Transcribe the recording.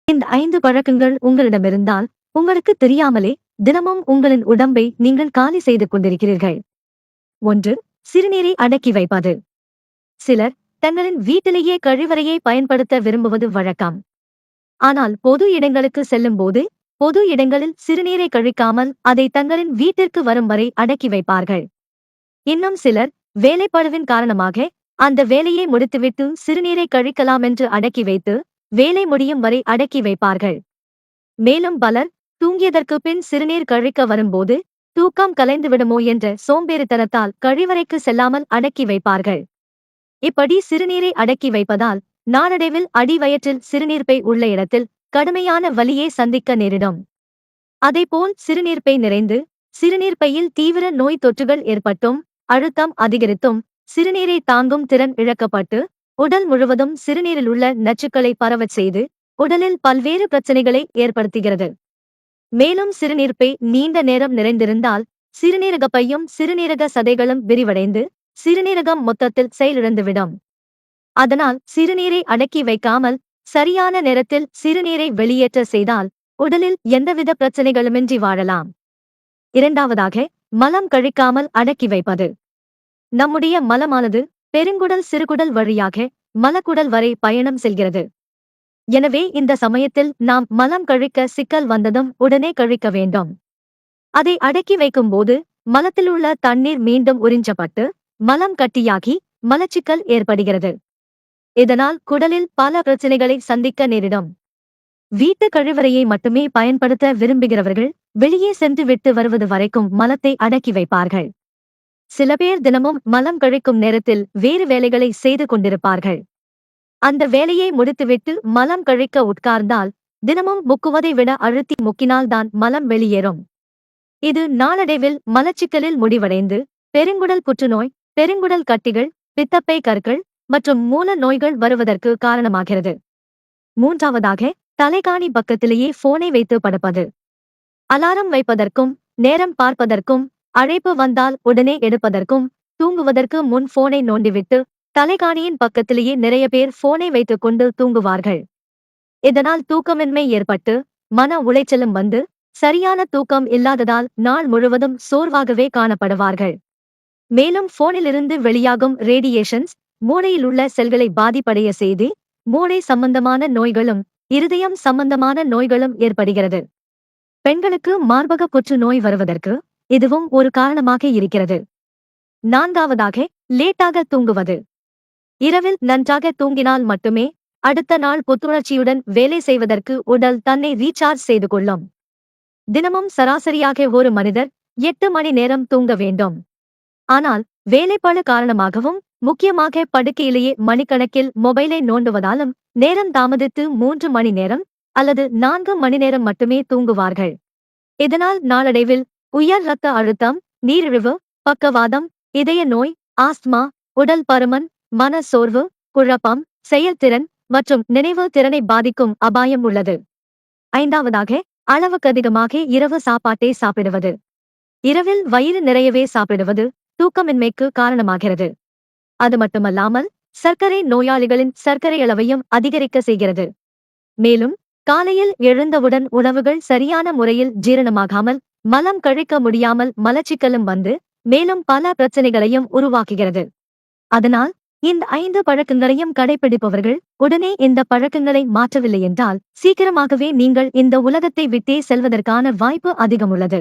இந்த 5 பழக்கங்கள் உங்களிடமிருந்தால், உங்களுக்கு தெரியாமலே தினமும் உங்களின் உடம்பை நீங்கள் காலி செய்து கொண்டிருக்கிறீர்கள். 1. சிறுநீரை அடக்கி வைப்பது. சிலர் தங்களின் வீட்டிலேயே கழிவறையை பயன்படுத்த விரும்புவது வழக்கம். ஆனால் பொது இடங்களுக்கு செல்லும்போது, பொது இடங்களில் சிறுநீரை கழிக்காமல் அதை தங்களின் வீட்டிற்கு வரும் வரை அடக்கி வைப்பார்கள். இன்னும் சிலர் வேலைப்பளுவின் காரணமாக அந்த வேலையை முடித்துவிட்டு சிறுநீரை கழிக்கலாமென்று அடக்கி வைத்து, வேலை முடியும் வரை அடக்கி வைப்பார்கள். மேலும் பலர் தூங்கியதற்கு பின் சிறுநீர் கழிக்க வரும்போது தூக்கம் கலைந்துவிடுமோ என்ற சோம்பேறித்தனத்தால் கழிவறைக்கு செல்லாமல் அடக்கி வைப்பார்கள். இப்படி சிறுநீரை அடக்கி வைப்பதால் நாளடைவில் அடிவயிற்றில் சிறுநீர்ப்பை உள்ள இடத்தில் கடுமையான வலியை சந்திக்க நேரிடும். அதேபோல் சிறுநீர்ப்பை நிறைந்து சிறுநீர்ப்பையில் தீவிர நோய் தொற்றுகள் ஏற்பட்டும், அழுத்தம் அதிகரித்தும், சிறுநீரை தாங்கும் திறன் இழக்கப்பட்டு, உடல் முழுவதும் சிறுநீரில் உள்ள நச்சுக்களை பரவச் செய்து, உடலில் பல்வேறு பிரச்சனைகளை ஏற்படுத்துகிறது. மேலும் சிறுநீர்ப்பை நீண்ட நேரம் நிறைந்திருந்தால், சிறுநீரகப்பையும் சிறுநீரக சதைகளும் விரிவடைந்து, சிறுநீரகம் மொத்தத்தில் செயலிழந்துவிடும். அதனால் சிறுநீரை அடக்கி வைக்காமல், சரியான நேரத்தில் சிறுநீரை வெளியேற்ற செய்தால், உடலில் எந்தவித பிரச்சனைகளுமின்றி வாழலாம். 2. மலம் கழிக்காமல் அடக்கி வைப்பது. நம்முடைய மலமானது பெருங்குடல் சிறுகுடல் வழியாக மலக்குடல் வரை பயணம் செல்கிறது. எனவே இந்த சமயத்தில் நாம் மலம் கழிக்க சிக்கல் வந்ததும் உடனே கழிக்க வேண்டும். அதை அடக்கி வைக்கும்போது மலத்திலுள்ள தண்ணீர் மீண்டும் உறிஞ்சப்பட்டு மலம் கட்டியாகி மலச்சிக்கல் ஏற்படுகிறது. இதனால் குடலில் பல பிரச்சனைகளை சந்திக்க நேரிடும். வீட்டு கழிவறையை மட்டுமே பயன்படுத்த விரும்புகிறவர்கள் வெளியே சென்று விட்டு வருவது வரைக்கும் மலத்தை அடக்கி வைப்பார்கள். சில பேர் தினமும் மலம் கழிக்கும் நேரத்தில் வேறு வேலைகளை செய்து கொண்டிருப்பார்கள். அந்த வேலையை முடித்துவிட்டு மலம் கழிக்க உட்கார்ந்தால் தினமும் முக்குவதை விட அழுத்தி முக்கினால்தான் மலம் வெளியேறும். இது நாளடைவில் மலச்சிக்கலில் முடிவடைந்து பெருங்குடல் புற்றுநோய், பெருங்குடல் கட்டிகள், பித்தப்பை கற்கள் மற்றும் மூல நோய்கள் வருவதற்கு காரணமாகிறது. 3. தலைகாணி பக்கத்திலேயே போனை வைத்து படுப்பது. அலாரம் வைப்பதற்கும், நேரம் பார்ப்பதற்கும், அழைப்பு வந்தால் உடனே எடுப்பதற்கும், தூங்குவதற்கு முன் போனை நோண்டிவிட்டு தலைகாணியின் பக்கத்திலேயே நிறைய பேர் போனை வைத்துக் கொண்டு தூங்குவார்கள். இதனால் தூக்கமின்மை ஏற்பட்டு மன உளைச்சலும் வந்து சரியான தூக்கம் இல்லாததால் நாள் முழுவதும் சோர்வாகவே காணப்படுவார்கள். மேலும் போனிலிருந்து வெளியாகும் ரேடியேஷன்ஸ் மூளையில் உள்ள செல்களை பாதிப்படைய செய்து மூளை சம்பந்தமான நோய்களும் இருதயம் சம்பந்தமான நோய்களும் ஏற்படுகிறது. பெண்களுக்கு மார்பக புற்றுநோய் வருவதற்கு இதுவும் ஒரு காரணமாக இருக்கிறது. 4. லேட்டாக தூங்குவது. இரவில் நன்றாக தூங்கினால் மட்டுமே அடுத்த நாள் புத்துணர்ச்சியுடன் வேலை செய்வதற்கு உடல் தன்னை ரீசார்ஜ் செய்து கொள்ளும். தினமும் சராசரியாக ஒரு மனிதர் 8 மணி நேரம் தூங்க வேண்டும். ஆனால் வேலைப்பளு காரணமாகவும், முக்கியமாக படுக்கையிலேயே மணிக்கணக்கில் மொபைலை நோண்டுவதாலும் நேரம் தாமதித்து 3 மணி நேரம் அல்லது 4 மணி நேரம் மட்டுமே தூங்குவார்கள். இதனால் நாளடைவில் உயர் இரத்த அழுத்தம், நீரிழிவு, பக்கவாதம், இதய நோய், ஆஸ்துமா, உடல் பருமன், மன சோர்வு, குழப்பம், செயல்திறன் மற்றும் நினைவு திறனை பாதிக்கும் அபாயம் உள்ளது. 5. அளவுக்கதிகமாக இரவு சாப்பாட்டை சாப்பிடுவது. இரவில் வயிறு நிறையவே சாப்பிடுவது தூக்கமின்மைக்கு காரணமாகிறது. அது மட்டுமல்லாமல் சர்க்கரை நோயாளிகளின் சர்க்கரை அளவையும் அதிகரிக்க செய்கிறது. மேலும் காலையில் எழுந்தவுடன் உணவுகள் சரியான முறையில் ஜீரணமாகாமல் மலம் கழிக்க முடியாமல் மலச்சிக்கலும் வந்து மேலும் பல பிரச்சனைகளையும் உருவாக்குகிறது. அதனால் இந்த 5 பழக்கங்களையும் கடைபிடிப்பவர்கள் உடனே இந்த பழக்கங்களை மாற்றவில்லை என்றால் சீக்கிரமாகவே நீங்கள் இந்த உலகத்தை விட்டே செல்வதற்கான வாய்ப்பு அதிகம் உள்ளது.